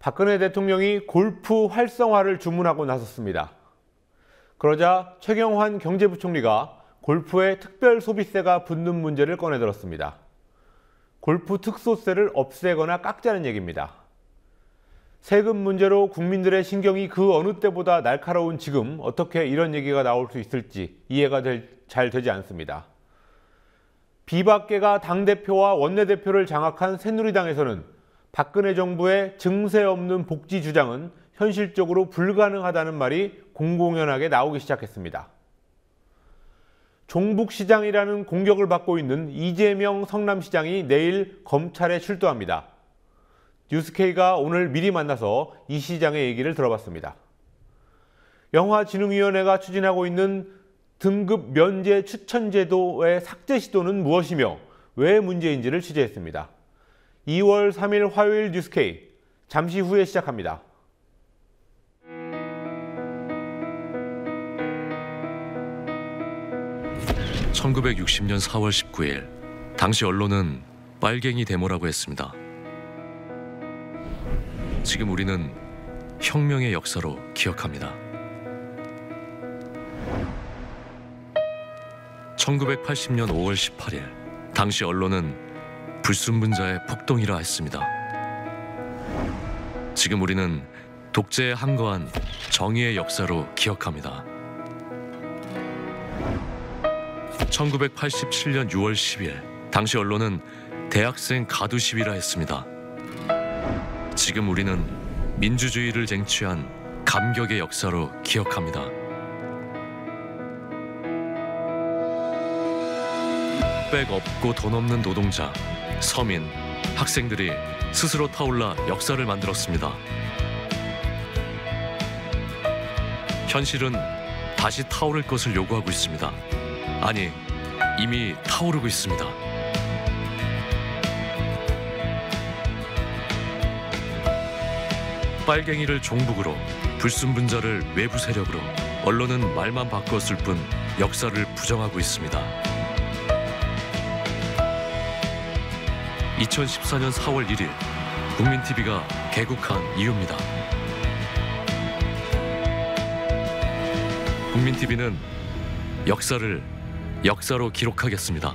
박근혜 대통령이 골프 활성화를 주문하고 나섰습니다. 그러자 최경환 경제부총리가 골프에 특별 소비세가 붙는 문제를 꺼내들었습니다. 골프 특소세를 없애거나 깎자는 얘기입니다. 세금 문제로 국민들의 신경이 그 어느 때보다 날카로운 지금 어떻게 이런 얘기가 나올 수 있을지 이해가 잘 되지 않습니다. 비박계가 당대표와 원내대표를 장악한 새누리당에서는 박근혜 정부의 증세 없는 복지 주장은 현실적으로 불가능하다는 말이 공공연하게 나오기 시작했습니다. 종북시장이라는 공격을 받고 있는 이재명 성남시장이 내일 검찰에 출두합니다. 뉴스K가 오늘 미리 만나서 이 시장의 얘기를 들어봤습니다. 영화진흥위원회가 추진하고 있는 등급 면제 추천 제도의 삭제 시도는 무엇이며 왜 문제인지를 취재했습니다. 2월 3일 화요일 뉴스K, 잠시 후에 시작합니다. (1960년 4월 19일) 당시 언론은 빨갱이 데모라고 했습니다. 지금 우리는 혁명의 역사로 기억합니다. 1980년 5월 18일 당시 언론은 불순분자의 폭동이라 했습니다. 지금 우리는 독재에 항거한 정의의 역사로 기억합니다. 1987년 6월 10일 당시 언론은 대학생 가두 시위라 했습니다. 지금 우리는 민주주의를 쟁취한 감격의 역사로 기억합니다. 백 없고 돈 없는 노동자, 서민, 학생들이 스스로 타올라 역사를 만들었습니다. 현실은 다시 타오를 것을 요구하고 있습니다. 아니, 이미 타오르고 있습니다. 빨갱이를 종북으로, 불순분자를 외부 세력으로, 언론은 말만 바꿨을 뿐 역사를 부정하고 있습니다. 2014년 4월 1일 국민TV가 개국한 이유입니다. 국민TV는 역사를 역사로 기록하겠습니다.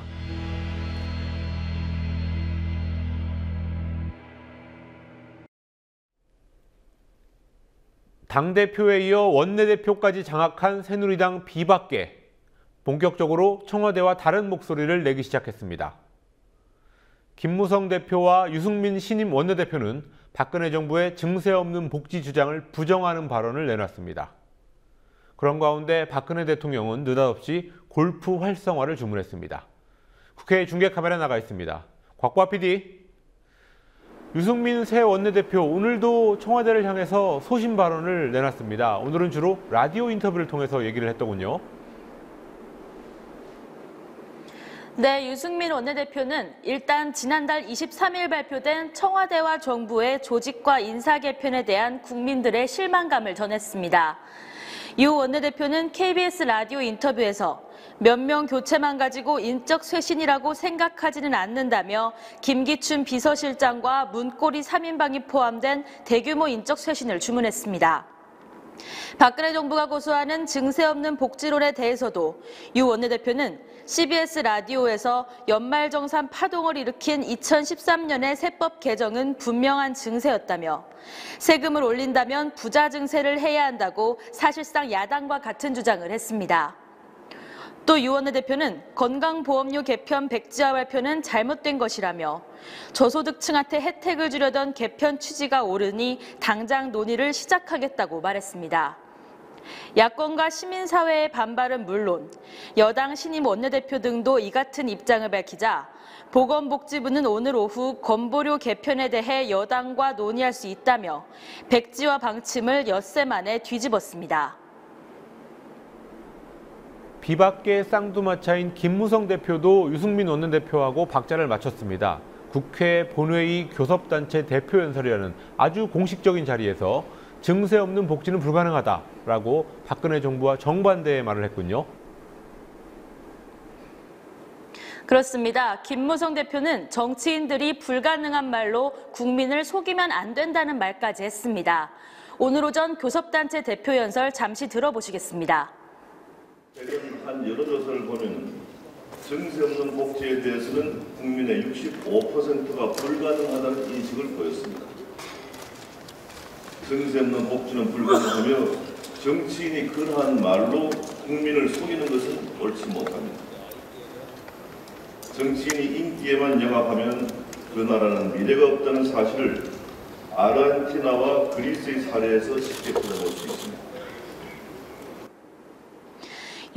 당대표에 이어 원내대표까지 장악한 새누리당 비박계, 본격적으로 청와대와 다른 목소리를 내기 시작했습니다. 김무성 대표와 유승민 신임 원내대표는 박근혜 정부의 증세 없는 복지 주장을 부정하는 발언을 내놨습니다. 그런 가운데 박근혜 대통령은 느닷없이 골프 활성화를 주문했습니다. 국회 중계 카메라 나가 있습니다. 곽과 PD. 유승민 새 원내대표 오늘도 청와대를 향해서 소신 발언을 내놨습니다. 오늘은 주로 라디오 인터뷰를 통해서 얘기를 했더군요. 네, 유승민 원내대표는 일단 지난달 23일 발표된 청와대와 정부의 조직과 인사 개편에 대한 국민들의 실망감을 전했습니다. 유 원내대표는 KBS 라디오 인터뷰에서 몇 명 교체만 가지고 인적 쇄신이라고 생각하지는 않는다며 김기춘 비서실장과 문고리 3인방이 포함된 대규모 인적 쇄신을 주문했습니다. 박근혜 정부가 고수하는 증세 없는 복지론에 대해서도 유 원내대표는 CBS 라디오에서 연말정산 파동을 일으킨 2013년의 세법 개정은 분명한 증세였다며 세금을 올린다면 부자 증세를 해야 한다고 사실상 야당과 같은 주장을 했습니다. 또 유 원내대표는 건강보험료 개편 백지화 발표는 잘못된 것이라며 저소득층한테 혜택을 주려던 개편 취지가 옳으니 당장 논의를 시작하겠다고 말했습니다. 야권과 시민사회의 반발은 물론 여당 신임 원내대표 등도 이 같은 입장을 밝히자 보건복지부는 오늘 오후 건보료 개편에 대해 여당과 논의할 수 있다며 백지화 방침을 엿새 만에 뒤집었습니다. 비박계 쌍두마차인 김무성 대표도 유승민 원내대표하고 박자를 맞췄습니다. 국회 본회의 교섭단체 대표연설이라는 아주 공식적인 자리에서 증세 없는 복지는 불가능하다라고 박근혜 정부와 정반대의 말을 했군요. 그렇습니다. 김무성 대표는 정치인들이 불가능한 말로 국민을 속이면 안 된다는 말까지 했습니다. 오늘 오전 교섭단체 대표 연설 잠시 들어보시겠습니다. 최근 한 여러 조사를 보면 정세 없는 복지에 대해서는 국민의 65%가 불가능하다는 인식을 보였습니다. 정세 없는 복지는 불가능하며 정치인이 그러한 말로 국민을 속이는 것은 옳지 못합니다. 정치인이 인기에만 영합하면 그 나라는 미래가 없다는 사실을 아르헨티나와 그리스의 사례에서 쉽게 찾아볼 수 있습니다.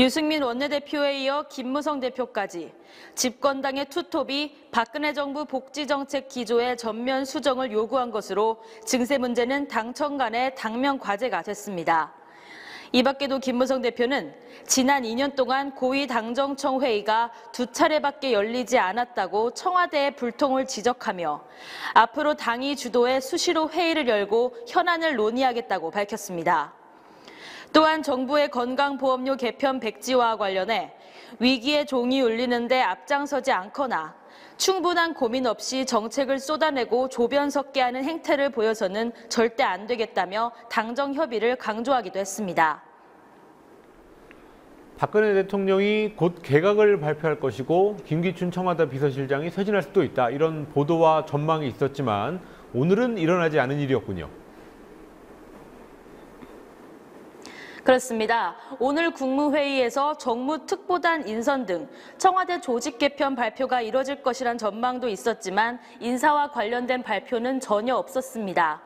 유승민 원내대표에 이어 김무성 대표까지 집권당의 투톱이 박근혜 정부 복지정책 기조의 전면 수정을 요구한 것으로 증세 문제는 당청 간의 당면 과제가 됐습니다. 이 밖에도 김무성 대표는 지난 2년 동안 고위 당정청 회의가 2차례밖에 열리지 않았다고 청와대의 불통을 지적하며 앞으로 당이 주도해 수시로 회의를 열고 현안을 논의하겠다고 밝혔습니다. 또한 정부의 건강보험료 개편 백지화와 관련해 위기의 종이 울리는데 앞장서지 않거나 충분한 고민 없이 정책을 쏟아내고 조변석게 하는 행태를 보여서는 절대 안 되겠다며 당정 협의를 강조하기도 했습니다. 박근혜 대통령이 곧 개각을 발표할 것이고 김기춘 청와대 비서실장이 퇴진할 수도 있다. 이런 보도와 전망이 있었지만 오늘은 일어나지 않은 일이었군요. 그렇습니다. 오늘 국무회의에서 정무특보단 인선 등 청와대 조직 개편 발표가 이뤄질 것이란 전망도 있었지만 인사와 관련된 발표는 전혀 없었습니다.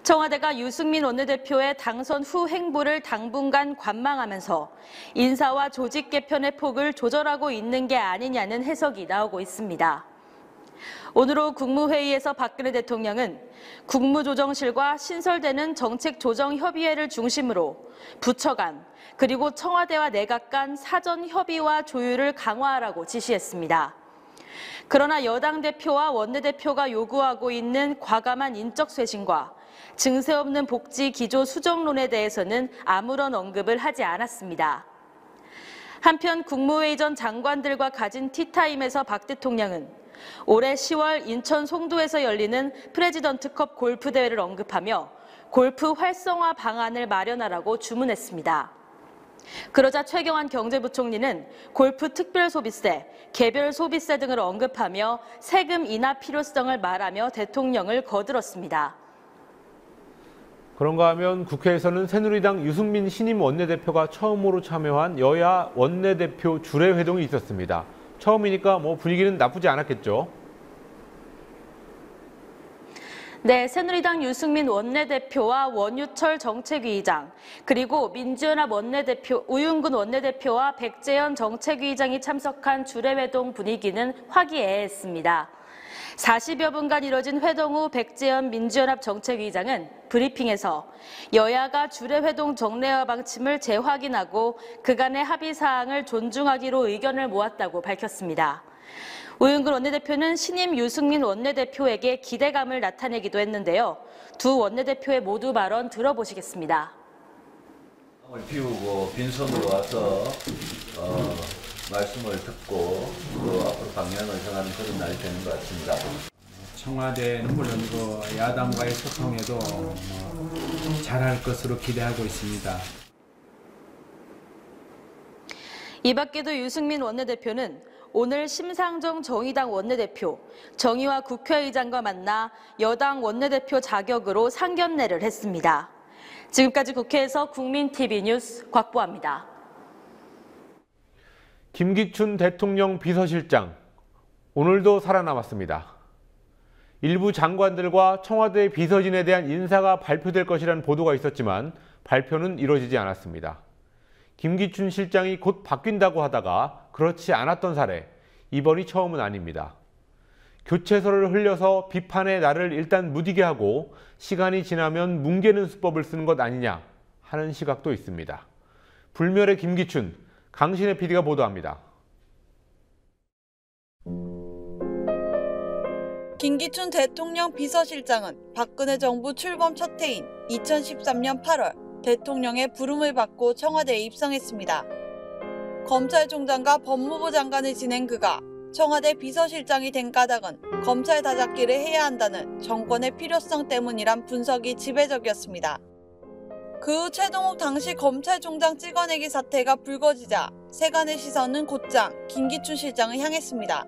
청와대가 유승민 원내대표의 당선 후 행보를 당분간 관망하면서 인사와 조직 개편의 폭을 조절하고 있는 게 아니냐는 해석이 나오고 있습니다. 오늘 오후 국무회의에서 박근혜 대통령은 국무조정실과 신설되는 정책조정협의회를 중심으로 부처 간 그리고 청와대와 내각 간 사전 협의와 조율을 강화하라고 지시했습니다. 그러나 여당 대표와 원내대표가 요구하고 있는 과감한 인적 쇄신과 증세 없는 복지 기조 수정론에 대해서는 아무런 언급을 하지 않았습니다. 한편 국무회의 전 장관들과 가진 티타임에서 박 대통령은 올해 10월 인천 송도에서 열리는 프레지던트컵 골프 대회를 언급하며 골프 활성화 방안을 마련하라고 주문했습니다. 그러자 최경환 경제부총리는 골프 특별소비세, 개별 소비세 등을 언급하며 세금 인하 필요성을 말하며 대통령을 거들었습니다. 그런가 하면 국회에서는 새누리당 유승민 신임 원내대표가 처음으로 참여한 여야 원내대표 주례회동이 있었습니다. 처음이니까 분위기는 나쁘지 않았겠죠. 네, 새누리당 유승민 원내대표와 원유철 정책위의장, 그리고 민주연합 원내대표 우윤근 원내대표와 백재현 정책위의장이 참석한 주례회동 분위기는 화기애애했습니다. 40여 분간 이뤄진 회동 후 백재현 민주연합 정책위의장은 브리핑에서 여야가 주례회동 정례화 방침을 재확인하고 그간의 합의사항을 존중하기로 의견을 모았다고 밝혔습니다. 우윤근 원내대표는 신임 유승민 원내대표에게 기대감을 나타내기도 했는데요. 두 원내대표의 모두 발언 들어보시겠습니다. 비우고 빈손으로 와서 말씀을 듣고 또 앞으로 방향을 정하는 그런 날이 되는 것 같습니다. 청와대는 물론 야당과의 소통에도 잘할 것으로 기대하고 있습니다. 이 밖에도 유승민 원내대표는 오늘 심상정 정의당 원내대표, 정의화 국회의장과 만나 여당 원내대표 자격으로 상견례를 했습니다. 지금까지 국회에서 국민TV 뉴스 곽보아입니다. 김기춘 대통령 비서실장, 오늘도 살아남았습니다. 일부 장관들과 청와대 비서진에 대한 인사가 발표될 것이라는 보도가 있었지만 발표는 이루어지지 않았습니다. 김기춘 실장이 곧 바뀐다고 하다가 그렇지 않았던 사례, 이번이 처음은 아닙니다. 교체설을 흘려서 비판의 날을 일단 무디게 하고 시간이 지나면 뭉개는 수법을 쓰는 것 아니냐 하는 시각도 있습니다. 불멸의 김기춘, 강신혜 PD가 보도합니다. 김기춘 대통령 비서실장은 박근혜 정부 출범 첫 해인 2013년 8월 대통령의 부름을 받고 청와대에 입성했습니다. 검찰총장과 법무부 장관을 지낸 그가 청와대 비서실장이 된 까닭은 검찰 다잡기를 해야 한다는 정권의 필요성 때문이란 분석이 지배적이었습니다. 그 후 최동욱 당시 검찰총장 찍어내기 사태가 불거지자 세간의 시선은 곧장 김기춘 실장을 향했습니다.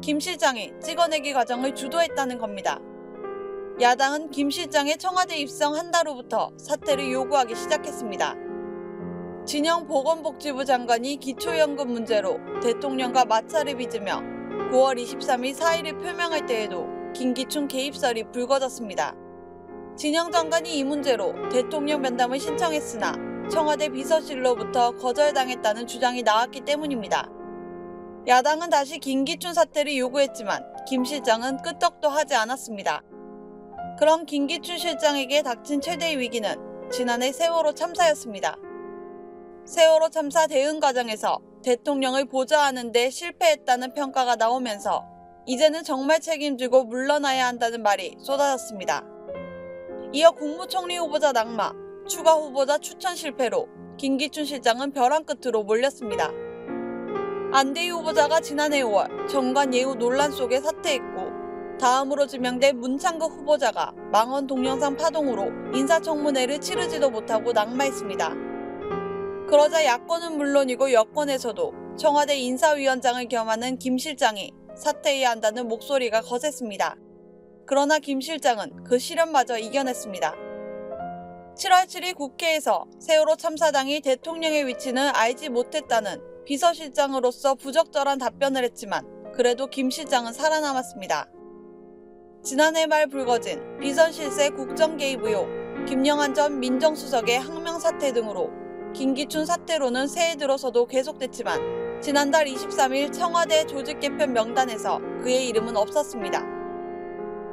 김 실장이 찍어내기 과정을 주도했다는 겁니다. 야당은 김 실장의 청와대 입성 한 달 후부터 사퇴를 요구하기 시작했습니다. 진영 보건복지부 장관이 기초연금 문제로 대통령과 마찰을 빚으며 9월 23일 사의를 표명할 때에도 김기춘 개입설이 불거졌습니다. 진영 장관이 이 문제로 대통령 면담을 신청했으나 청와대 비서실로부터 거절당했다는 주장이 나왔기 때문입니다. 야당은 다시 김기춘 사퇴를 요구했지만 김 실장은 끄떡도 하지 않았습니다. 그럼 김기춘 실장에게 닥친 최대의 위기는 지난해 세월호 참사였습니다. 세월호 참사 대응 과정에서 대통령을 보좌하는 데 실패했다는 평가가 나오면서 이제는 정말 책임지고 물러나야 한다는 말이 쏟아졌습니다. 이어 국무총리 후보자 낙마, 추가 후보자 추천 실패로 김기춘 실장은 벼랑 끝으로 몰렸습니다. 안대희 후보자가 지난해 5월 정관 예우 논란 속에 사퇴했고 다음으로 지명된 문창극 후보자가 망원 동영상 파동으로 인사청문회를 치르지도 못하고 낙마했습니다. 그러자 야권은 물론이고 여권에서도 청와대 인사위원장을 겸하는 김 실장이 사퇴해야 한다는 목소리가 거셌습니다. 그러나 김 실장은 그 시련마저 이겨냈습니다. 7월 7일 국회에서 세월호 참사당이 대통령의 위치는 알지 못했다는 비서실장으로서 부적절한 답변을 했지만 그래도 김 실장은 살아남았습니다. 지난해 말 불거진 비선실세 국정개입 의혹, 김영한 전 민정수석의 항명 사태 등으로 김기춘 사태로는 새해 들어서도 계속됐지만 지난달 23일 청와대 조직 개편 명단에서 그의 이름은 없었습니다.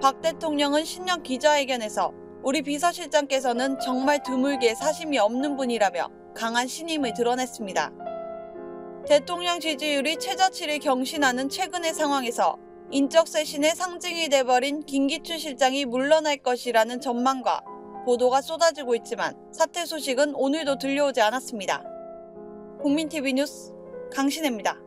박 대통령은 신년 기자회견에서 우리 비서실장께서는 정말 드물게 사심이 없는 분이라며 강한 신임을 드러냈습니다. 대통령 지지율이 최저치를 경신하는 최근의 상황에서 인적 쇄신의 상징이 돼버린 김기춘 실장이 물러날 것이라는 전망과 보도가 쏟아지고 있지만 사퇴 소식은 오늘도 들려오지 않았습니다. 국민TV 뉴스 강신혜입니다.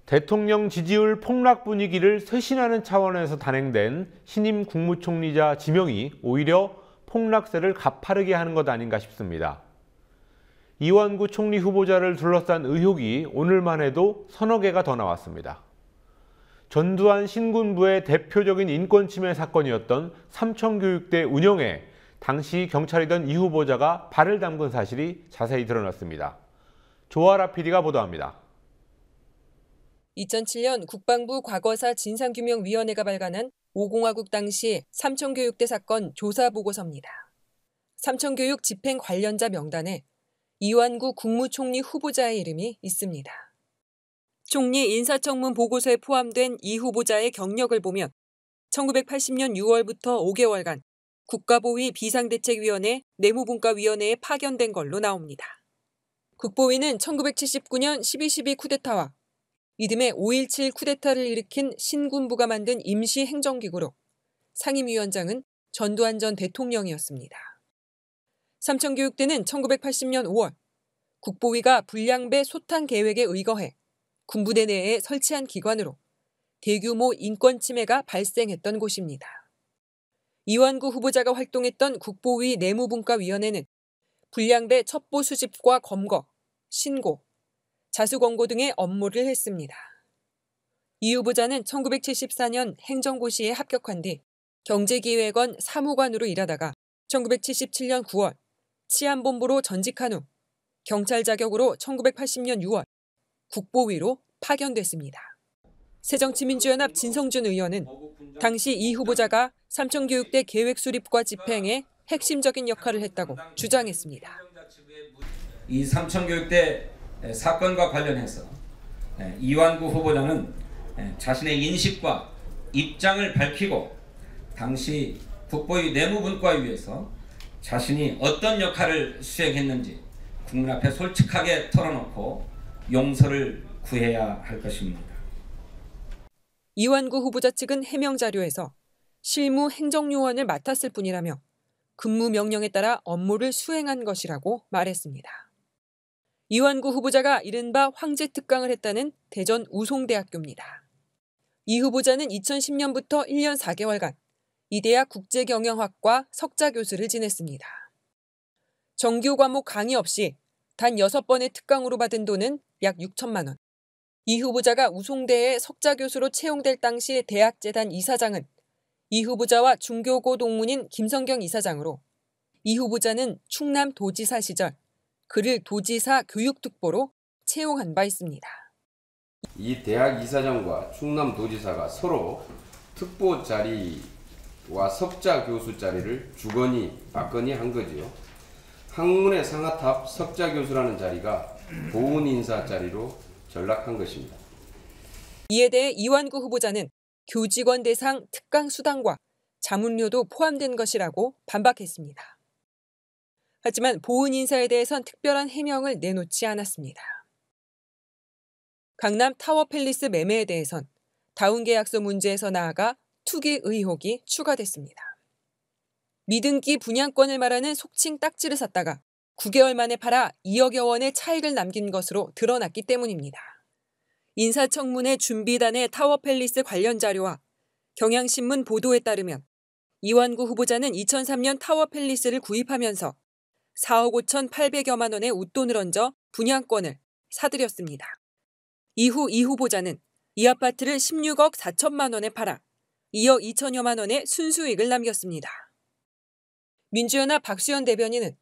대통령 지지율 폭락 분위기를 쇄신하는 차원에서 단행된 신임 국무총리자 지명이 오히려 폭락세를 가파르게 하는 것 아닌가 싶습니다. 이완구 총리 후보자를 둘러싼 의혹이 오늘만 해도 서너 개가 더 나왔습니다. 전두환 신군부의 대표적인 인권 침해 사건이었던 삼청교육대 운영에 당시 경찰이던 이 후보자가 발을 담근 사실이 자세히 드러났습니다. 조아라 PD가 보도합니다. 2007년 국방부 과거사 진상규명위원회가 발간한 5공화국 당시 삼청교육대 사건 조사보고서입니다. 삼청교육 집행 관련자 명단에 이완구 국무총리 후보자의 이름이 있습니다. 총리 인사청문 보고서에 포함된 이 후보자의 경력을 보면 1980년 6월부터 5개월간 국가보위 비상대책위원회 내무분과위원회에 파견된 걸로 나옵니다. 국보위는 1979년 12.12 쿠데타와 이듬해 5.17 쿠데타를 일으킨 신군부가 만든 임시행정기구로 상임위원장은 전두환 전 대통령이었습니다. 삼청교육대는 1980년 5월 국보위가 불량배 소탕 계획에 의거해 군부대 내에 설치한 기관으로 대규모 인권 침해가 발생했던 곳입니다. 이완구 후보자가 활동했던 국보위 내무분과위원회는 불량배 첩보 수집과 검거, 신고, 자수권고 등의 업무를 했습니다. 이 후보자는 1974년 행정고시에 합격한 뒤 경제기획원 사무관으로 일하다가 1977년 9월 치안본부로 전직한 후 경찰 자격으로 1980년 6월 국보위로 파견됐습니다. 새정치민주연합 진성준 의원은 당시 이 후보자가 삼청교육대 계획 수립과 집행에 핵심적인 역할을 했다고 주장했습니다. 이 삼청교육대 사건과 관련해서 이완구 후보자는 자신의 인식과 입장을 밝히고 당시 국보위 내무분과위에서 자신이 어떤 역할을 수행했는지 국민 앞에 솔직하게 털어놓고 용서를 구해야 할 것입니다. 이완구 후보자 측은 해명 자료에서 실무 행정요원을 맡았을 뿐이라며 근무 명령에 따라 업무를 수행한 것이라고 말했습니다. 이완구 후보자가 이른바 황제 특강을 했다는 대전 우송대학교입니다. 이 후보자는 2010년부터 1년 4개월간 이 대학 국제경영학과 석자 교수를 지냈습니다. 정규 과목 강의 없이 단 6번의 특강으로 받은 돈은 약 6천만 원. 이 후보자가 우송대에 석자 교수로 채용될 당시 대학재단 이사장은 이 후보자와 중교고 동문인 김성경 이사장으로, 이 후보자는 충남도지사 시절 그를 도지사 교육특보로 채용한 바 있습니다. 이 대학 이사장과 충남도지사가 서로 특보 자리와 석자 교수 자리를 주거니 받거니 한 거지요. 학문의 상하탑 석자 교수라는 자리가 보훈 인사 자리로 전락한 것입니다. 이에 대해 이완구 후보자는 교직원 대상 특강 수당과 자문료도 포함된 것이라고 반박했습니다. 하지만 보훈 인사에 대해선 특별한 해명을 내놓지 않았습니다. 강남 타워팰리스 매매에 대해선 다운계약서 문제에서 나아가 투기 의혹이 추가됐습니다. 미등기 분양권을 말하는 속칭 딱지를 샀다가 9개월 만에 팔아 2억여 원의 차익을 남긴 것으로 드러났기 때문입니다. 인사청문회 준비단의 타워팰리스 관련 자료와 경향신문 보도에 따르면 이완구 후보자는 2003년 타워팰리스를 구입하면서 4억 5,800여만 원의 웃돈을 얹어 분양권을 사들였습니다. 이후 이 후보자는 이 아파트를 16억 4천만 원에 팔아 2억 2천여만 원의 순수익을 남겼습니다. 민주연합 박수현 대변인은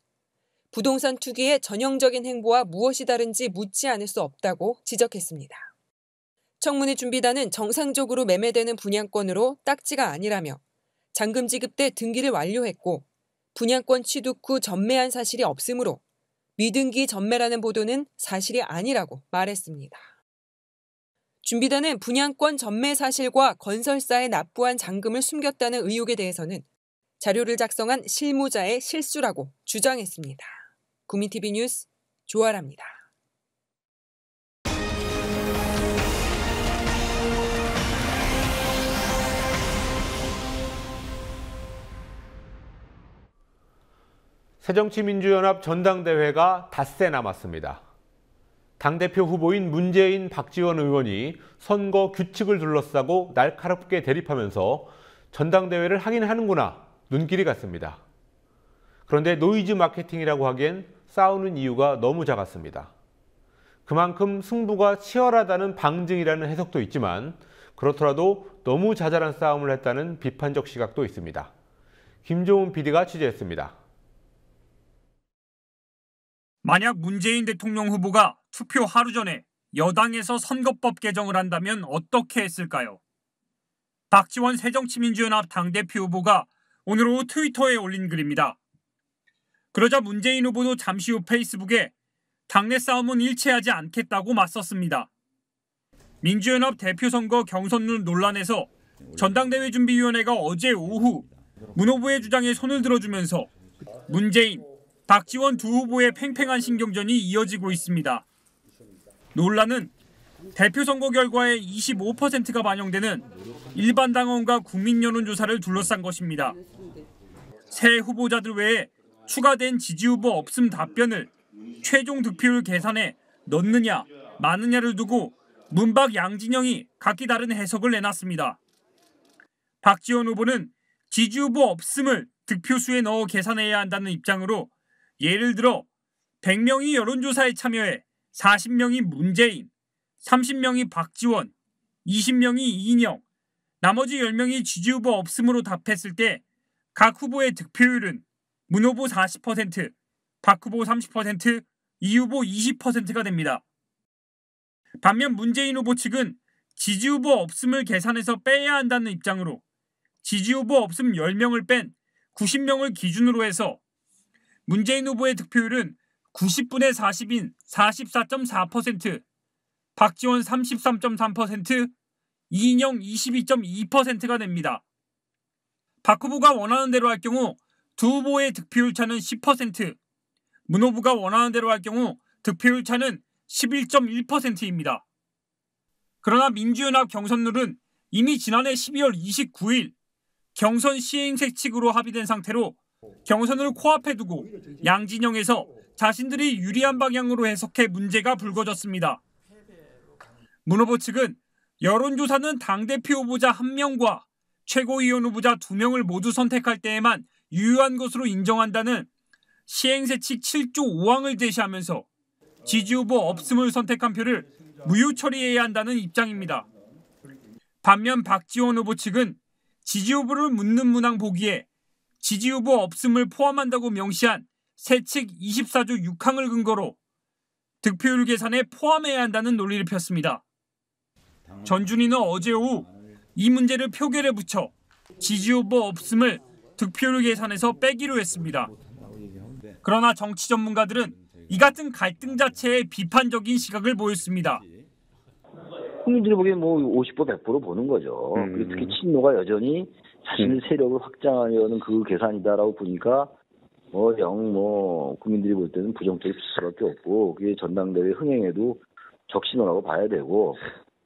부동산 투기의 전형적인 행보와 무엇이 다른지 묻지 않을 수 없다고 지적했습니다. 청문회 준비단은 정상적으로 매매되는 분양권으로 딱지가 아니라며 잔금 지급 때 등기를 완료했고 분양권 취득 후 전매한 사실이 없으므로 미등기 전매라는 보도는 사실이 아니라고 말했습니다. 준비단은 분양권 전매 사실과 건설사에 납부한 잔금을 숨겼다는 의혹에 대해서는 자료를 작성한 실무자의 실수라고 주장했습니다. 구민TV 뉴스 조아라입니다. 새정치민주연합 전당대회가 닷새 남았습니다. 당대표 후보인 문재인, 박지원 의원이 선거 규칙을 둘러싸고 날카롭게 대립하면서 전당대회를 하긴 하는구나 눈길이 갔습니다. 그런데 노이즈 마케팅이라고 하기엔 싸우는 이유가 너무 작았습니다. 그만큼 승부가 치열하다는 방증이라는 해석도 있지만 그렇더라도 너무 자잘한 싸움을 했다는 비판적 시각도 있습니다. 김종훈 PD가 취재했습니다. 만약 문재인 대통령 후보가 투표 하루 전에 여당에서 선거법 개정을 한다면 어떻게 했을까요? 박지원 새정치민주연합 당대표 후보가 오늘 오후 트위터에 올린 글입니다. 그러자 문재인 후보도 잠시 후 페이스북에 당내 싸움은 일체하지 않겠다고 맞섰습니다. 민주연합 대표 선거 경선룰 논란에서 전당대회 준비위원회가 어제 오후 문 후보의 주장에 손을 들어주면서 문재인, 박지원 두 후보의 팽팽한 신경전이 이어지고 있습니다. 논란은 대표 선거 결과의 25%가 반영되는 일반 당원과 국민 여론조사를 둘러싼 것입니다. 새 후보자들 외에 추가된 지지 후보 없음 답변을 최종 득표율 계산에 넣느냐 마느냐를 두고 문박 양진영이 각기 다른 해석을 내놨습니다. 박지원 후보는 지지 후보 없음을 득표수에 넣어 계산해야 한다는 입장으로 예를 들어 100명이 여론조사에 참여해 40명이 문재인, 30명이 박지원, 20명이 이인영, 나머지 10명이 지지 후보 없음으로 답했을 때 각 후보의 득표율은 문 후보 40%, 박 후보 30%, 이 후보 20%가 됩니다. 반면 문재인 후보 측은 지지 후보 없음을 계산해서 빼야 한다는 입장으로 지지 후보 없음 10명을 뺀 90명을 기준으로 해서 문재인 후보의 득표율은 90분의 40인 44.4%, 박지원 33.3%, 이인영 22.2%가 됩니다. 박 후보가 원하는 대로 할 경우 두 후보의 득표율 차는 10%, 문 후보가 원하는 대로 할 경우 득표율 차는 11.1%입니다. 그러나 민주연합 경선룰은 이미 지난해 12월 29일 경선 시행색 측으로 합의된 상태로 경선을 코앞에 두고 양진영에서 자신들이 유리한 방향으로 해석해 문제가 불거졌습니다. 문 후보 측은 여론조사는 당대표 후보자 1명과 최고위원 후보자 2명을 모두 선택할 때에만 유효한 것으로 인정한다는 시행세칙 7조 5항을 제시하면서 지지후보 없음을 선택한 표를 무효 처리해야 한다는 입장입니다. 반면 박지원 후보 측은 지지후보를 묻는 문항 보기에 지지후보 없음을 포함한다고 명시한 세칙 24조 6항을 근거로 득표율 계산에 포함해야 한다는 논리를 폈습니다. 전준희는 어제 오후 이 문제를 표결에 붙여 지지후보 없음을 득표율 계산에서 빼기로 했습니다. 그러나 정치 전문가들은 이 같은 갈등 자체에 비판적인 시각을 보였습니다. 국민들이 보기엔 50% 100% 보는 거죠. 그리고 특히 친노가 여전히 자신의 세력을 확장하려는 그 계산이다라고 보니까 국민들이 볼 때는 부정적일 수밖에 없고 그게 전당대회 흥행에도 적신호라고 봐야 되고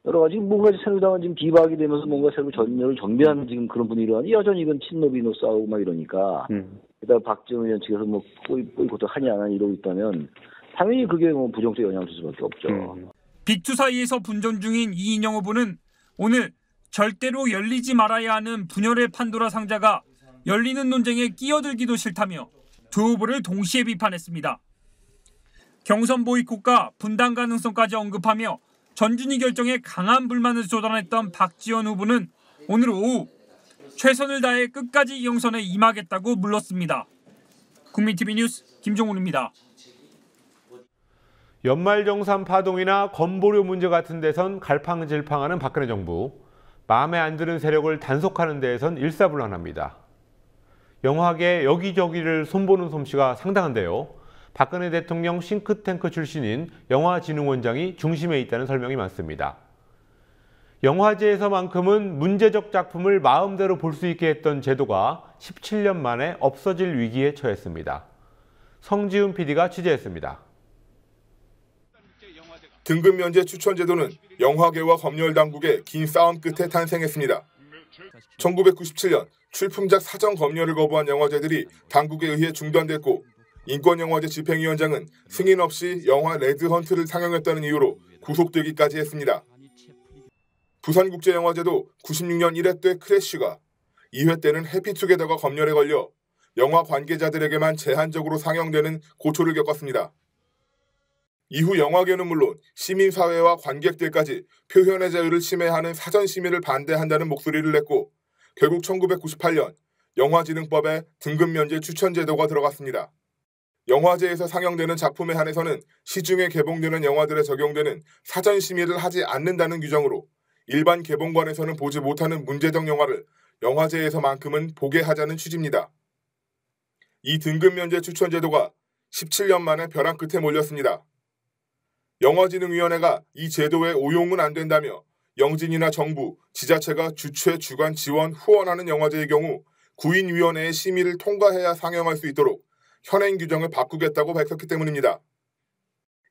여러 가지 뭔가 새누리당은 지금 비박이 되면서 뭔가 새로 전열을 정비하는 지금 그런 분위기라니 여전히 이건 친노 비노 싸우고 막 이러니까 게다가 박지원 의원 측에서 보이콧을 하냐 안 하냐 이러고 있다면 당연히 그게 부정적 영향을 줄 수밖에 없죠. 빅투 사이에서 분전 중인 이인영 후보는 오늘 절대로 열리지 말아야 하는 분열의 판도라 상자가 열리는 논쟁에 끼어들기도 싫다며 두 후보를 동시에 비판했습니다. 경선 보이콧과 분당 가능성까지 언급하며 전준희 결정에 강한 불만을 쏟아냈던 박지원 후보는 오늘 오후 최선을 다해 끝까지 경선에 임하겠다고 물렀습니다. 국민TV 뉴스 김종훈입니다. 연말정산 파동이나 건보료 문제 같은 데선 갈팡질팡하는 박근혜 정부. 마음에 안 드는 세력을 단속하는 데에선 일사불란합니다. 영화계 여기저기를 손보는 솜씨가 상당한데요. 박근혜 대통령 싱크탱크 출신인 영화진흥원장이 중심에 있다는 설명이 많습니다. 영화제에서만큼은 문제적 작품을 마음대로 볼 수 있게 했던 제도가 17년 만에 없어질 위기에 처했습니다. 성지훈 PD가 취재했습니다. 등급 면제 추천 제도는 영화계와 검열 당국의 긴 싸움 끝에 탄생했습니다. 1997년 출품작 사전 검열을 거부한 영화제들이 당국에 의해 중단됐고 인권영화제 집행위원장은 승인 없이 영화 레드헌트를 상영했다는 이유로 구속되기까지 했습니다. 부산국제영화제도 96년 1회 때 크래쉬가, 2회 때는 해피투게더가 검열에 걸려 영화 관계자들에게만 제한적으로 상영되는 고초를 겪었습니다. 이후 영화계는 물론 시민사회와 관객들까지 표현의 자유를 침해하는 사전심의를 반대한다는 목소리를 냈고 결국 1998년 영화진흥법에 등급면제 추천제도가 들어갔습니다. 영화제에서 상영되는 작품에 한해서는 시중에 개봉되는 영화들에 적용되는 사전심의를 하지 않는다는 규정으로 일반 개봉관에서는 보지 못하는 문제적 영화를 영화제에서만큼은 보게 하자는 취지입니다. 이 등급면제 추천제도가 17년 만에 벼랑 끝에 몰렸습니다. 영화진흥위원회가 이 제도에 오용은 안 된다며 영진이나 정부, 지자체가 주최, 주관, 지원, 후원하는 영화제의 경우 구인위원회의 심의를 통과해야 상영할 수 있도록 현행 규정을 바꾸겠다고 밝혔기 때문입니다.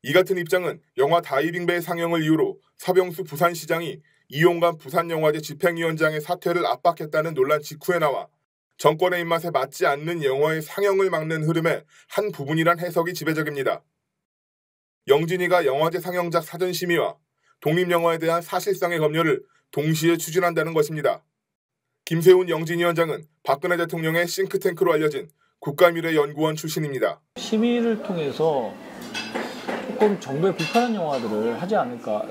이 같은 입장은 영화 다이빙배의 상영을 이유로 서병수 부산시장이 이용관 부산영화제 집행위원장의 사퇴를 압박했다는 논란 직후에 나와 정권의 입맛에 맞지 않는 영화의 상영을 막는 흐름의 한 부분이란 해석이 지배적입니다. 영진이가 영화제 상영작 사전심의와 독립영화에 대한 사실상의 검열을 동시에 추진한다는 것입니다. 김세훈 영진위원장은 박근혜 대통령의 싱크탱크로 알려진 국가미래연구원 출신입니다. 심의를 통해서 조금 정부에 불편한 영화들을 하지 않을까,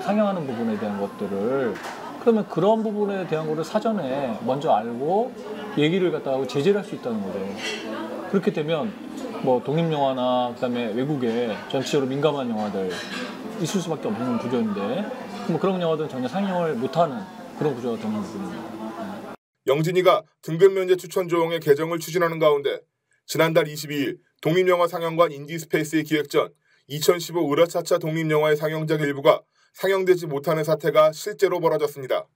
상영하는 부분에 대한 것들을, 그러면 그런 부분에 대한 거를 사전에 먼저 알고 얘기를 갖다가 제재를 할 수 있다는 거죠. 그렇게 되면 독립영화나 그다음에 외국에 전체적으로 민감한 영화들 있을 수밖에 없는 구조인데 그런 영화들은 전혀 상영을 못하는 그런 구조가 되는 부분입니다. 영진이가 등급면제 추천 조항의 개정을 추진하는 가운데 지난달 22일 독립영화 상영관 인디스페이스의 기획 전 2015 으라차차 독립영화의 상영작 일부가 상영되지 못하는 사태가 실제로 벌어졌습니다.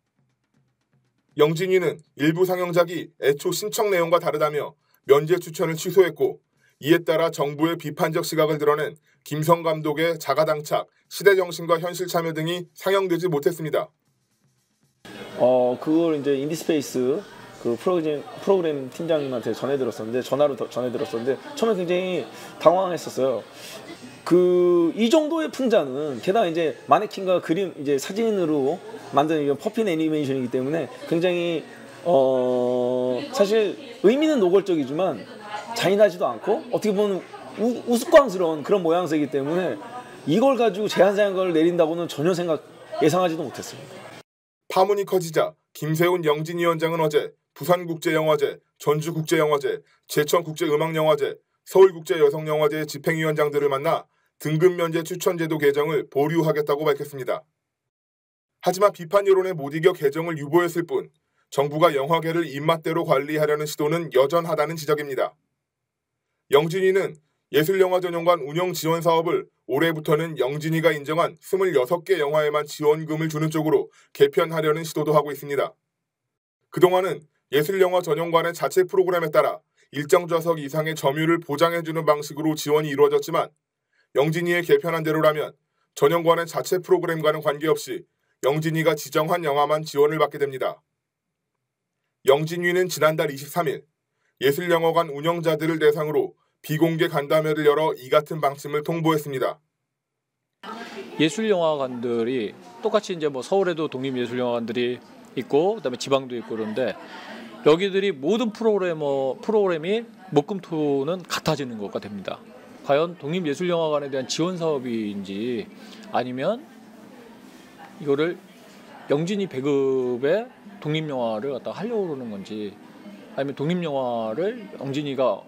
영진이는 일부 상영작이 애초 신청 내용과 다르다며 면제 추천을 취소했고 이에 따라 정부의 비판적 시각을 드러낸 김성 감독의 자가당착, 시대정신과 현실 참여 등이 상영되지 못했습니다. 그걸 이제 인디스페이스 그 프로그램 팀장님한테 전화로 전해들었었는데 처음에 굉장히 당황했었어요. 이 정도의 풍자는 게다가 이제 마네킹과 그림 이제 사진으로 만든 이런 퍼핀 애니메이션이기 때문에 굉장히 사실 의미는 노골적이지만 잔인하지도 않고 어떻게 보면 우스꽝스러운 그런 모양새이기 때문에 이걸 가지고 제한사항을 내린다고는 전혀 예상하지도 못했습니다. 파문이 커지자 김세훈 영진위원장은 어제 부산국제영화제, 전주국제영화제, 제천국제음악영화제, 서울국제여성영화제 집행위원장들을 만나 등급면제 추천제도 개정을 보류하겠다고 밝혔습니다. 하지만 비판 여론에 못 이겨 개정을 유보했을 뿐 정부가 영화계를 입맛대로 관리하려는 시도는 여전하다는 지적입니다. 영진위는 예술영화전용관 운영 지원 사업을 올해부터는 영진위가 인정한 26개 영화에만 지원금을 주는 쪽으로 개편하려는 시도도 하고 있습니다. 그동안은 예술영화전용관의 자체 프로그램에 따라 일정 좌석 이상의 점유율을 보장해주는 방식으로 지원이 이루어졌지만 영진위의 개편한 대로라면 전용관의 자체 프로그램과는 관계없이 영진위가 지정한 영화만 지원을 받게 됩니다. 영진위는 지난달 23일 예술영화관 운영자들을 대상으로 비공개 간담회를 열어 이 같은 방침을 통보했습니다. 예술영화관들이 똑같이 이제 뭐 서울에도 독립예술영화관들이 있고 그다음에 지방도 있고 그런데 여기들이 모든 프로그램이 목금토는 같아지는 것가 됩니다. 과연 독립예술영화관에 대한 지원 사업인지 아니면 이거를 영진위 배급에 독립영화를 갖다 하려고 그러는 건지 아니면 독립영화를 영진위가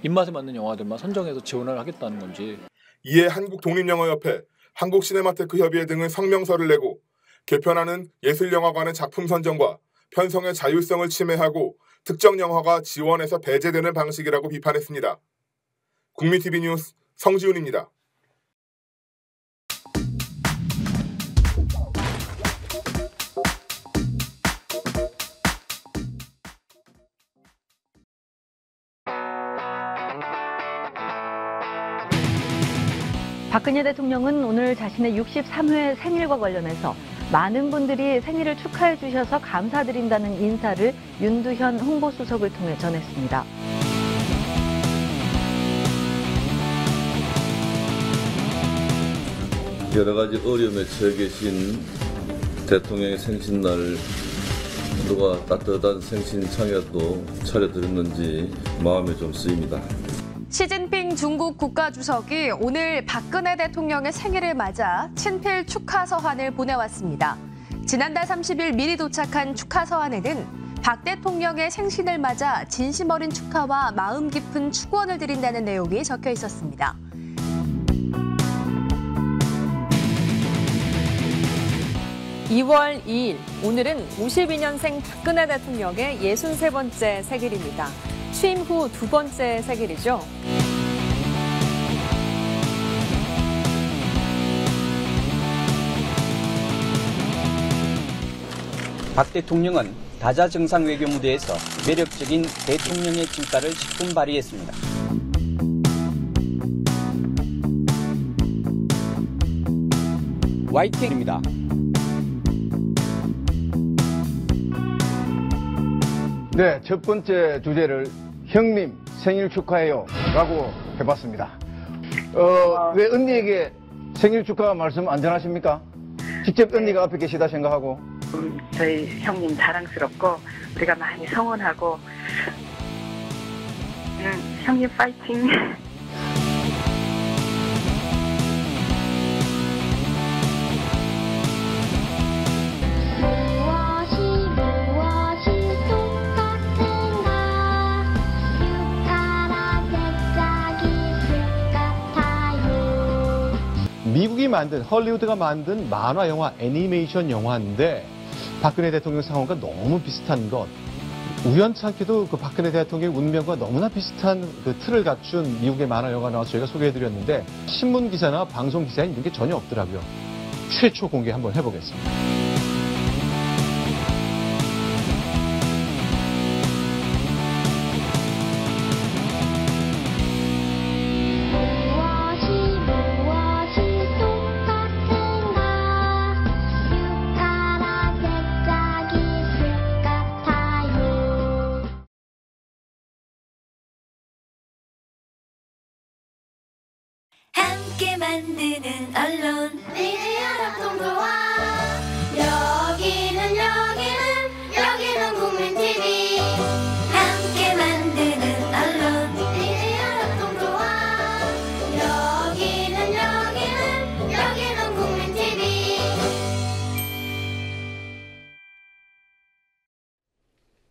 입맛에 맞는 영화들만 선정해서 지원을 하겠다는 건지. 이에 한국독립영화협회, 한국시네마테크협의회 등은 성명서를 내고 개편안은 예술영화관의 작품 선정과 편성의 자율성을 침해하고 특정 영화가 지원에서 배제되는 방식이라고 비판했습니다. 국민TV 뉴스 성지훈입니다. 박근혜 대통령은 오늘 자신의 63회 생일과 관련해서 많은 분들이 생일을 축하해 주셔서 감사드린다는 인사를 윤두현 홍보수석을 통해 전했습니다. 여러 가지 어려움에 처해 계신 대통령의 생신날 누가 따뜻한 생신 창야도 차려드렸는지 마음이 좀 쓰입니다. 시진핑 중국 국가주석이 오늘 박근혜 대통령의 생일을 맞아 친필 축하 서한을 보내왔습니다. 지난달 30일 미리 도착한 축하 서한에는 박 대통령의 생신을 맞아 진심 어린 축하와 마음 깊은 축원을 드린다는 내용이 적혀 있었습니다. (2월 2일) 오늘은 52년생 박근혜 대통령의 63번째 생일입니다. 취임 후 2번째 생일이죠. 박 대통령은 다자 정상외교 무대에서 매력적인 대통령의 진가를 10분 발휘했습니다. YTN입니다. 네, 첫 번째 주제를 형님 생일 축하해요 라고 해봤습니다. 왜 언니에게 생일 축하 말씀 안 전하십니까? 직접 언니가 앞에 계시다 생각하고. 저희 형님 자랑스럽고 우리가 많이 성원하고 형님 파이팅. 미국이 만든 헐리우드가 만든 만화 영화 애니메이션 영화인데 박근혜 대통령 상황과 너무 비슷한 것. 우연찮게도 그 박근혜 대통령의 운명과 너무나 비슷한 그 틀을 갖춘 미국의 만화 영화 나와서 저희가 소개해드렸는데 신문 기사나 방송 기사에 이런 게 전혀 없더라고요. 최초 공개 한번 해보겠습니다. 함께 만드는 언론 미디어협동조합 여기는 국민TV 함께 만드는 언론 미디어협동조합 여기는 국민TV.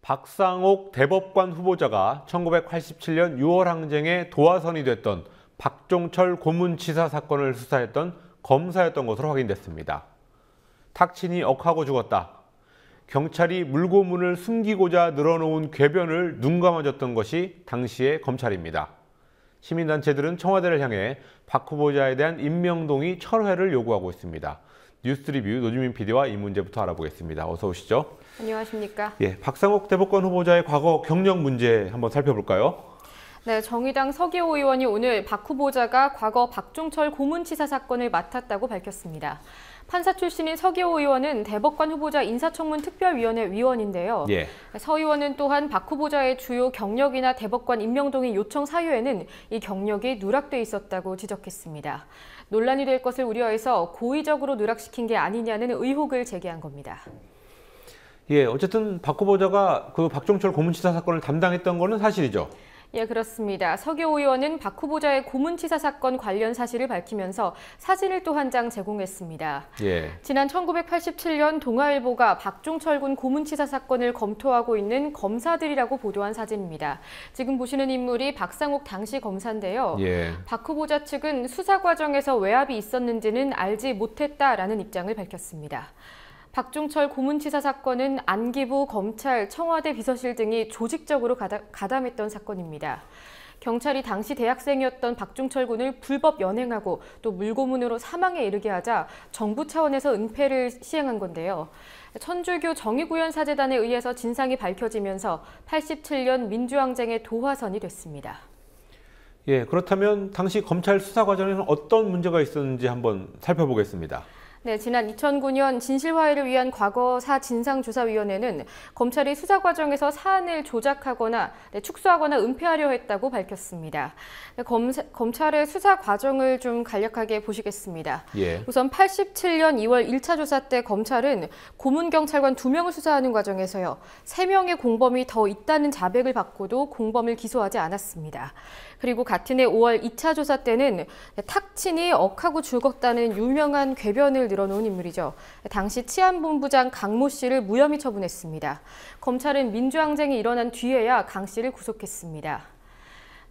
박상옥 대법관 후보자가 1987년 6월 항쟁의 도화선이 됐던 박종철 고문치사 사건을 수사했던 검사였던 것으로 확인됐습니다. 탁친이 억하고 죽었다. 경찰이 물고문을 숨기고자 늘어놓은 궤변을 눈감아줬던 것이 당시의 검찰입니다. 시민단체들은 청와대를 향해 박 후보자에 대한 임명동의 철회를 요구하고 있습니다. 뉴스리뷰 노주민 PD와 이 문제부터 알아보겠습니다. 어서 오시죠. 안녕하십니까. 예, 박상옥 대법관 후보자의 과거 경력 문제 한번 살펴볼까요? 네, 정의당 서기호 의원이 오늘 박 후보자가 과거 박종철 고문치사 사건을 맡았다고 밝혔습니다. 판사 출신인 서기호 의원은 대법관 후보자 인사청문 특별위원회 위원인데요. 예. 서 의원은 또한 박 후보자의 주요 경력이나 대법관 임명동의 요청 사유에는 이 경력이 누락돼 있었다고 지적했습니다. 논란이 될 것을 우려해서 고의적으로 누락시킨 게 아니냐는 의혹을 제기한 겁니다. 예, 어쨌든 박 후보자가 그 박종철 고문치사 사건을 담당했던 거는 사실이죠. 예, 그렇습니다. 서기호 의원은 박 후보자의 고문치사 사건 관련 사실을 밝히면서 사진을 또 한 장 제공했습니다. 예. 지난 1987년 동아일보가 박종철 군 고문치사 사건을 검토하고 있는 검사들이라고 보도한 사진입니다. 지금 보시는 인물이 박상옥 당시 검사인데요. 예. 박 후보자 측은 수사 과정에서 외압이 있었는지는 알지 못했다라는 입장을 밝혔습니다. 박종철 고문치사 사건은 안기부, 검찰, 청와대 비서실 등이 조직적으로 가담했던 사건입니다. 경찰이 당시 대학생이었던 박종철 군을 불법 연행하고 또 물고문으로 사망에 이르게 하자 정부 차원에서 은폐를 시행한 건데요. 천주교 정의구현사재단에 의해서 진상이 밝혀지면서 87년 민주항쟁의 도화선이 됐습니다. 예, 그렇다면 당시 검찰 수사 과정에는 어떤 문제가 있었는지 한번 살펴보겠습니다. 네, 지난 2009년 진실화해를 위한 과거사 진상조사위원회는 검찰이 수사 과정에서 사안을 조작하거나 축소하거나 은폐하려 했다고 밝혔습니다. 검찰의 수사 과정을 좀 간략하게 보시겠습니다. 예. 우선 87년 2월 1차 조사 때 검찰은 고문경찰관 2명을 수사하는 과정에서요. 3명의 공범이 더 있다는 자백을 받고도 공범을 기소하지 않았습니다. 그리고 같은 해 5월 2차 조사 때는 탁친이 억하고 죽었다는 유명한 궤변을 늘어놓은 인물이죠. 당시 치안본부장 강모 씨를 무혐의 처분했습니다. 검찰은 민주항쟁이 일어난 뒤에야 강 씨를 구속했습니다.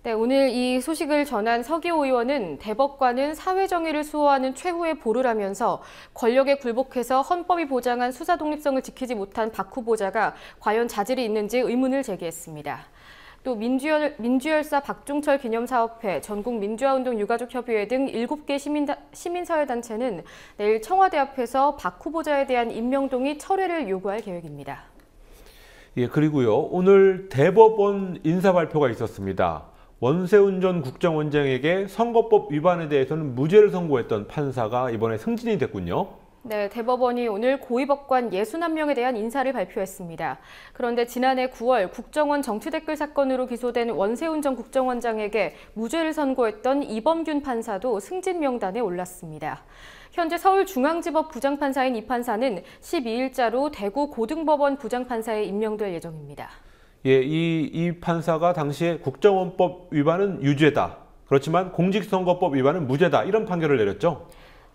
네, 오늘 이 소식을 전한 서기호 의원은 대법관은 사회정의를 수호하는 최후의 보루라면서 권력에 굴복해서 헌법이 보장한 수사 독립성을 지키지 못한 박 후보자가 과연 자질이 있는지 의문을 제기했습니다. 또 민주열사 박종철 기념사업회, 전국민주화운동 유가족협의회 등 7개 시민사회단체는 내일 청와대 앞에서 박 후보자에 대한 임명동의 철회를 요구할 계획입니다. 예, 그리고요. 오늘 대법원 인사 발표가 있었습니다. 원세훈 전 국정원장에게 선거법 위반에 대해서는 무죄를 선고했던 판사가 이번에 승진이 됐군요. 네, 대법원이 오늘 고위법관 61명에 대한 인사를 발표했습니다. 그런데 지난해 9월 국정원 정치댓글 사건으로 기소된 원세훈 전 국정원장에게 무죄를 선고했던 이범균 판사도 승진 명단에 올랐습니다. 현재 서울중앙지법 부장판사인 이 판사는 12일자로 대구 고등법원 부장판사에 임명될 예정입니다. 예, 이 판사가 당시에 국정원법 위반은 유죄다. 그렇지만 공직선거법 위반은 무죄다. 이런 판결을 내렸죠.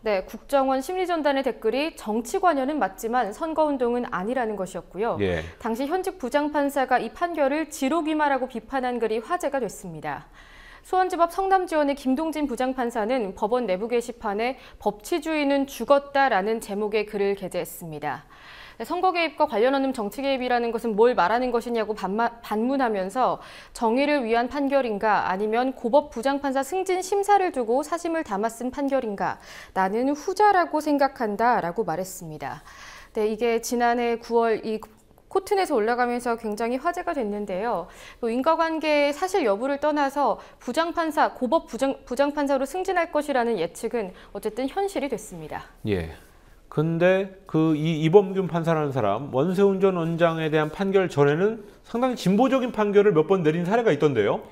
네, 국정원 심리전단의 댓글이 정치 관여는 맞지만 선거운동은 아니라는 것이었고요. 예. 당시 현직 부장판사가 이 판결을 지록위마라고 비판한 글이 화제가 됐습니다. 수원지법 성남지원의 김동진 부장판사는 법원 내부 게시판에 법치주의는 죽었다라는 제목의 글을 게재했습니다. 선거 개입과 관련하는 정치 개입이라는 것은 뭘 말하는 것이냐고 반문하면서 정의를 위한 판결인가 아니면 고법 부장판사 승진 심사를 두고 사심을 담아 쓴 판결인가 나는 후자라고 생각한다라고 말했습니다. 네, 이게 지난해 9월 이 코튼에서 올라가면서 굉장히 화제가 됐는데요. 또 인과관계의 사실 여부를 떠나서 부장판사, 고법 부장판사로 승진할 것이라는 예측은 어쨌든 현실이 됐습니다. 예. 근데 이 이범균 판사라는 사람, 원세훈 전 원장에 대한 판결 전에는 상당히 진보적인 판결을 몇 번 내린 사례가 있던데요.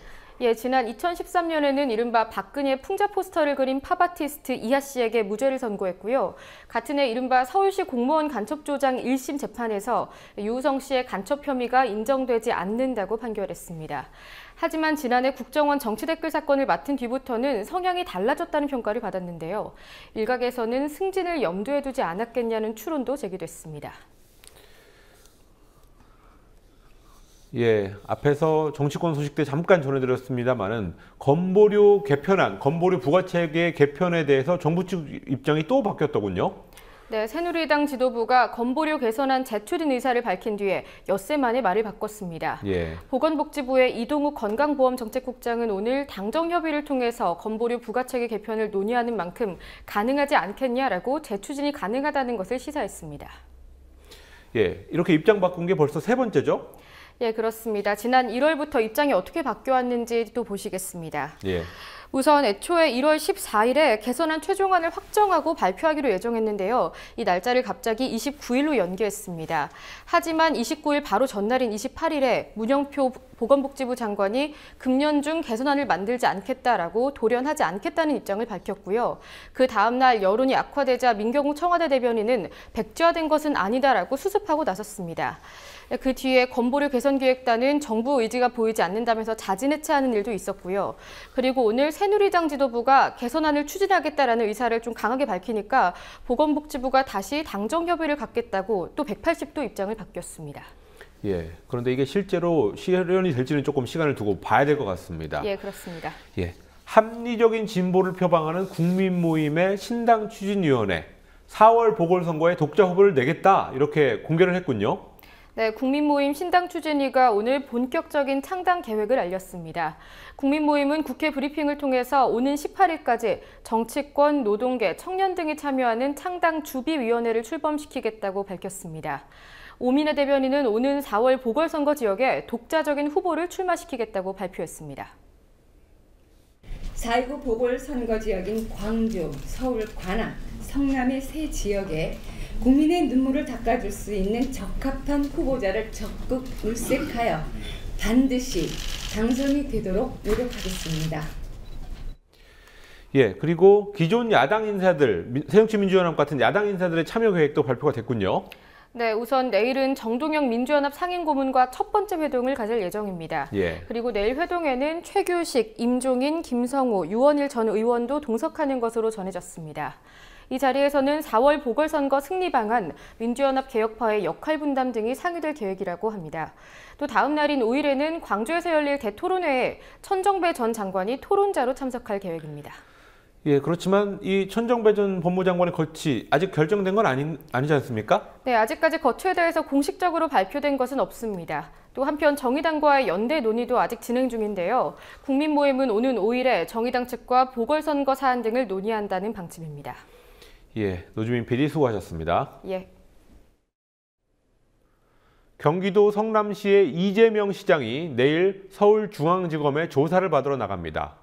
예, 지난 2013년에는 이른바 박근혜 풍자 포스터를 그린 팝아티스트 이하 씨에게 무죄를 선고했고요. 같은 해 이른바 서울시 공무원 간첩 조장 1심 재판에서 유우성 씨의 간첩 혐의가 인정되지 않는다고 판결했습니다. 하지만 지난해 국정원 정치 댓글 사건을 맡은 뒤부터는 성향이 달라졌다는 평가를 받았는데요. 일각에서는 승진을 염두에 두지 않았겠냐는 추론도 제기됐습니다. 예, 앞에서 정치권 소식 때 잠깐 전해드렸습니다만은 건보료 개편안, 건보료 부가체계 개편에 대해서 정부 측 입장이 또 바뀌었더군요. 네, 새누리당 지도부가 건보료 개선안 재추진 의사를 밝힌 뒤에 엿새 만에 말을 바꿨습니다. 예. 보건복지부의 이동욱 건강보험정책국장은 오늘 당정 협의를 통해서 건보료 부가체계 개편을 논의하는 만큼 가능하지 않겠냐라고 재추진이 가능하다는 것을 시사했습니다. 예, 이렇게 입장 바꾼 게 벌써 세 번째죠? 예, 그렇습니다. 지난 1월부터 입장이 어떻게 바뀌어왔는지 또 보시겠습니다. 예. 우선 애초에 1월 14일에 개선안 최종안을 확정하고 발표하기로 예정했는데요. 이 날짜를 갑자기 29일로 연기했습니다. 하지만 29일 바로 전날인 28일에 문영표 보건복지부 장관이 금년 중 개선안을 만들지 않겠다라고 돌연하지 않겠다는 입장을 밝혔고요. 그 다음 날 여론이 악화되자 민경욱 청와대 대변인은 백지화된 것은 아니다라고 수습하고 나섰습니다. 그 뒤에 건보료 개선기획단은 정부 의지가 보이지 않는다면서 자진해체하는 일도 있었고요. 그리고 오늘 새누리당 지도부가 개선안을 추진하겠다라는 의사를 좀 강하게 밝히니까 보건복지부가 다시 당정협의를 갖겠다고 또 180도 입장을 바뀌었습니다. 예, 그런데 이게 실제로 실현이 될지는 조금 시간을 두고 봐야 될 것 같습니다. 예, 그렇습니다. 예, 합리적인 진보를 표방하는 국민모임의 신당추진위원회 4월 보궐선거에 독자 후보를 내겠다 이렇게 공개를 했군요. 네, 국민모임 신당추진위가 오늘 본격적인 창당 계획을 알렸습니다. 국민모임은 국회 브리핑을 통해서 오는 18일까지 정치권, 노동계, 청년 등이 참여하는 창당 주비위원회를 출범시키겠다고 밝혔습니다. 오민혜 대변인은 오는 4월 보궐선거 지역에 독자적인 후보를 출마시키겠다고 발표했습니다. 4.19 보궐선거 지역인 광주, 서울, 관악, 성남의 세 지역에 국민의 눈물을 닦아줄 수 있는 적합한 후보자를 적극 물색하여 반드시 당선이 되도록 노력하겠습니다. 예, 그리고 기존 야당 인사들, 새정치민주연합 같은 야당 인사들의 참여 계획도 발표가 됐군요. 네, 우선 내일은 정동영 민주연합 상임고문과 첫 번째 회동을 가질 예정입니다. 예. 그리고 내일 회동에는 최규식, 임종인, 김성우, 유원일 전 의원도 동석하는 것으로 전해졌습니다. 이 자리에서는 4월 보궐선거 승리 방안, 민주연합 개혁파의 역할 분담 등이 상의될 계획이라고 합니다. 또 다음 날인 5일에는 광주에서 열릴 대토론회에 천정배 전 장관이 토론자로 참석할 계획입니다. 예, 그렇지만 이 천정배 전 법무장관의 거취 아직 결정된 건 아니지 않습니까? 네, 아직까지 거취에 대해서 공식적으로 발표된 것은 없습니다. 또 한편 정의당과의 연대 논의도 아직 진행 중인데요. 국민모임은 오는 5일에 정의당 측과 보궐선거 사안 등을 논의한다는 방침입니다. 예, 노주민 PD 수고하셨습니다. 예. 경기도 성남시의 이재명 시장이 내일 서울중앙지검에 조사를 받으러 나갑니다.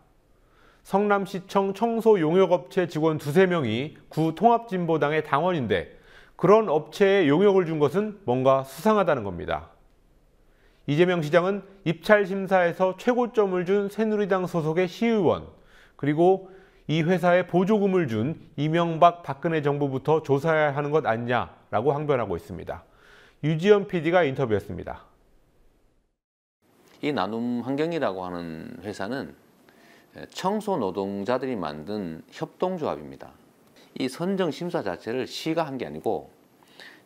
성남시청 청소용역업체 직원 2~3명이 구 통합진보당의 당원인데 그런 업체에 용역을 준 것은 뭔가 수상하다는 겁니다. 이재명 시장은 입찰심사에서 최고점을 준 새누리당 소속의 시의원, 그리고 이 회사에 보조금을 준 이명박 박근혜 정부부터 조사해야 하는 것 아니냐라고 항변하고 있습니다. 유지연 PD가 인터뷰했습니다. 이 나눔 환경이라고 하는 회사는 청소 노동자들이 만든 협동조합입니다. 이 선정 심사 자체를 시가 한 게 아니고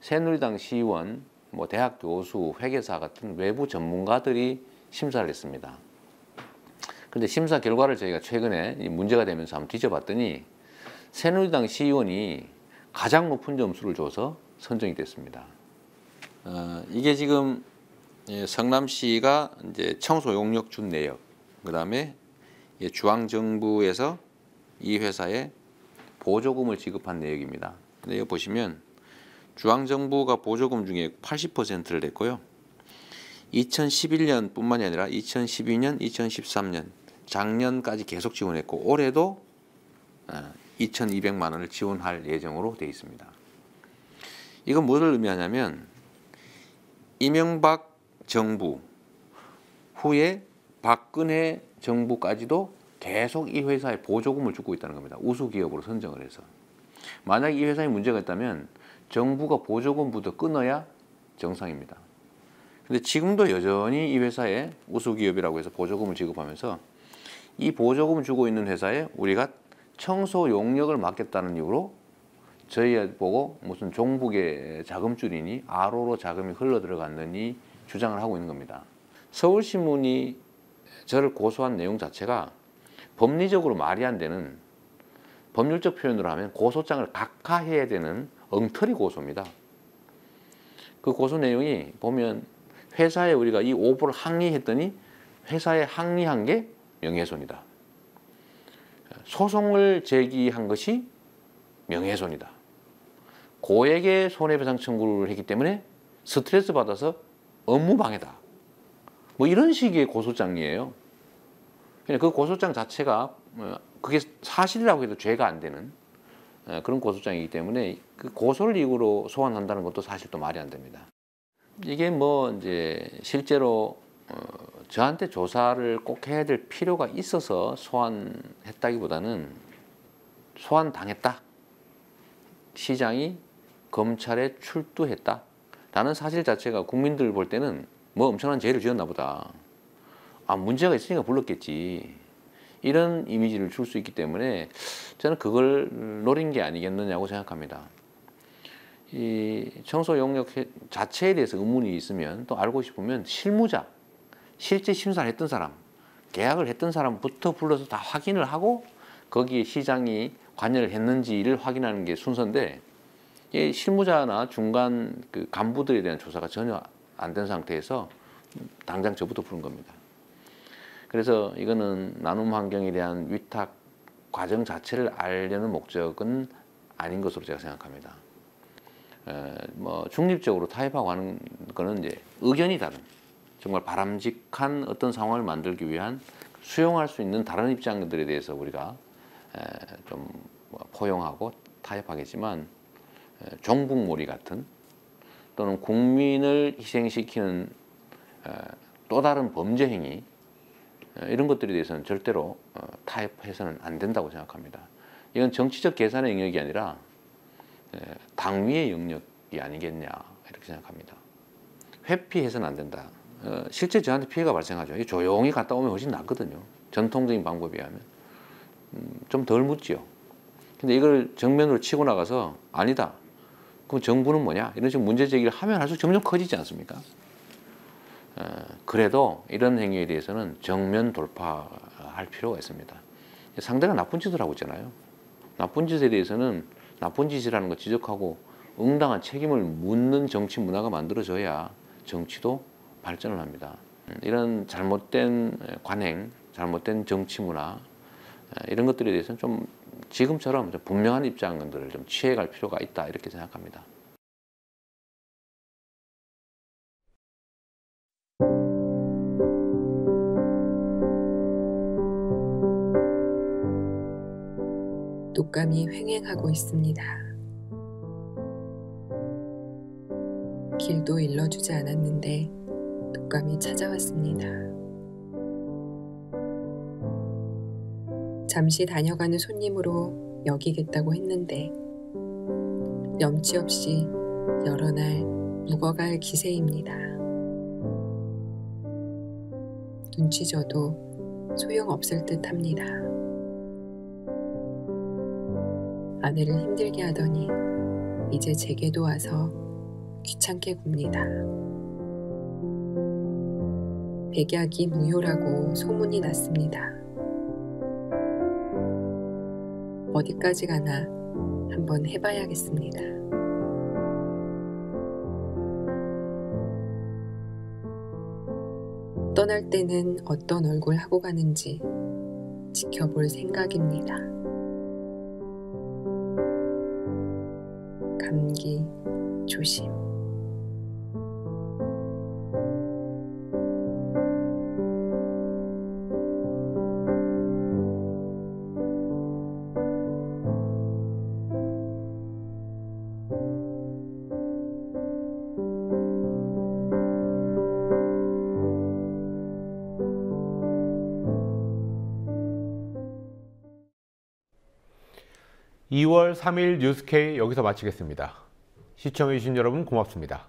새누리당 시의원, 대학 교수, 회계사 같은 외부 전문가들이 심사를 했습니다. 근데 심사 결과를 저희가 최근에 문제가 되면서 한번 뒤져봤더니 새누리당 시의원이 가장 높은 점수를 줘서 선정이 됐습니다. 이게 지금 성남시가 이제 청소 용역 준 내역, 그 다음에 중앙정부에서 이 회사에 보조금을 지급한 내역입니다. 근데 여기 보시면 중앙정부가 보조금 중에 80%를 냈고요. 2011년뿐만이 아니라 2012년, 2013년, 작년까지 계속 지원했고 올해도 2,200만 원을 지원할 예정으로 되어 있습니다. 이건 무엇을 의미하냐면 이명박 정부 후에 박근혜 정부까지도 계속 이 회사에 보조금을 주고 있다는 겁니다. 우수기업으로 선정을 해서. 만약 이 회사에 문제가 있다면 정부가 보조금부터 끊어야 정상입니다. 근데 지금도 여전히 이 회사에 우수기업이라고 해서 보조금을 지급하면서 이 보조금을 주고 있는 회사에 우리가 청소 용역을 맡겠다는 이유로 저희 보고 무슨 종북의 자금줄이니 RO로 자금이 흘러 들어갔느니 주장을 하고 있는 겁니다. 서울신문이 저를 고소한 내용 자체가 법리적으로 말이 안 되는, 법률적 표현으로 하면 고소장을 각하해야 되는 엉터리 고소입니다. 그 고소 내용이 보면 회사에 우리가 이 오보를 항의했더니 회사에 항의한 게 명예훼손이다. 소송을 제기한 것이 명예훼손이다. 고액의 손해배상 청구를 했기 때문에 스트레스 받아서 업무방해다. 뭐 이런 식의 고소장이에요. 그 고소장 자체가 그게 사실이라고 해도 죄가 안 되는 그런 고소장이기 때문에 그 고소를 이유로 소환한다는 것도 사실 또 말이 안 됩니다. 이게 뭐 이제 실제로 저한테 조사를 꼭 해야 될 필요가 있어서 소환했다기보다는 소환당했다. 시장이 검찰에 출두했다. 라는 사실 자체가 국민들 볼 때는 뭐 엄청난 죄를 지었나 보다. 아, 문제가 있으니까 불렀겠지. 이런 이미지를 줄 수 있기 때문에 저는 그걸 노린 게 아니겠느냐고 생각합니다. 이 청소 용역 자체에 대해서 의문이 있으면 또 알고 싶으면 실무자, 실제 심사를 했던 사람, 계약을 했던 사람부터 불러서 다 확인을 하고 거기에 시장이 관여를 했는지를 확인하는 게 순서인데 이 실무자나 중간 그 간부들에 대한 조사가 전혀 안 된 상태에서 당장 저부터 부른 겁니다. 그래서 이거는 나눔 환경에 대한 위탁 과정 자체를 알려는 목적은 아닌 것으로 제가 생각합니다. 뭐 중립적으로 타협하고 하는 거는 이제 의견이 다른, 정말 바람직한 어떤 상황을 만들기 위한 수용할 수 있는 다른 입장들에 대해서 우리가 좀 포용하고 타협하겠지만 종북몰이 같은 또는 국민을 희생시키는 또 다른 범죄 행위 이런 것들에 대해서는 절대로 타협해서는 안 된다고 생각합니다. 이건 정치적 계산의 영역이 아니라 당위의 영역이 아니겠냐 이렇게 생각합니다. 회피해서는 안 된다. 실제 저한테 피해가 발생하죠. 조용히 갔다 오면 훨씬 낫거든요. 전통적인 방법에 하면 좀 덜 묻지요. 근데 이걸 정면으로 치고 나가서 아니다. 그럼 정부는 뭐냐? 이런 식으로 문제 제기를 하면 할수록 점점 커지지 않습니까? 그래도 이런 행위에 대해서는 정면 돌파할 필요가 있습니다. 상대가 나쁜 짓을 하고 있잖아요. 나쁜 짓에 대해서는 나쁜 짓이라는 거 지적하고 응당한 책임을 묻는 정치 문화가 만들어져야 정치도 발전을 합니다. 이런 잘못된 관행, 잘못된 정치 문화 이런 것들에 대해서는 좀 지금처럼 좀 분명한 입장들을 좀 취해갈 필요가 있다 이렇게 생각합니다. 독감이 횡행하고 있습니다. 길도 일러주지 않았는데 독감이 찾아왔습니다. 잠시 다녀가는 손님으로 여기겠다고 했는데 염치 없이 여러 날 묵어갈 기세입니다. 눈치 줘도 소용없을 듯합니다. 아내를 힘들게 하더니 이제 제게도 와서 귀찮게 굽니다. 백약이 무효라고 소문이 났습니다. 어디까지 가나 한번 해봐야겠습니다. 떠날 때는 어떤 얼굴 하고 가는지 지켜볼 생각입니다. 감기 조심. 2월 3일 뉴스K 여기서 마치겠습니다. 시청해주신 여러분 고맙습니다.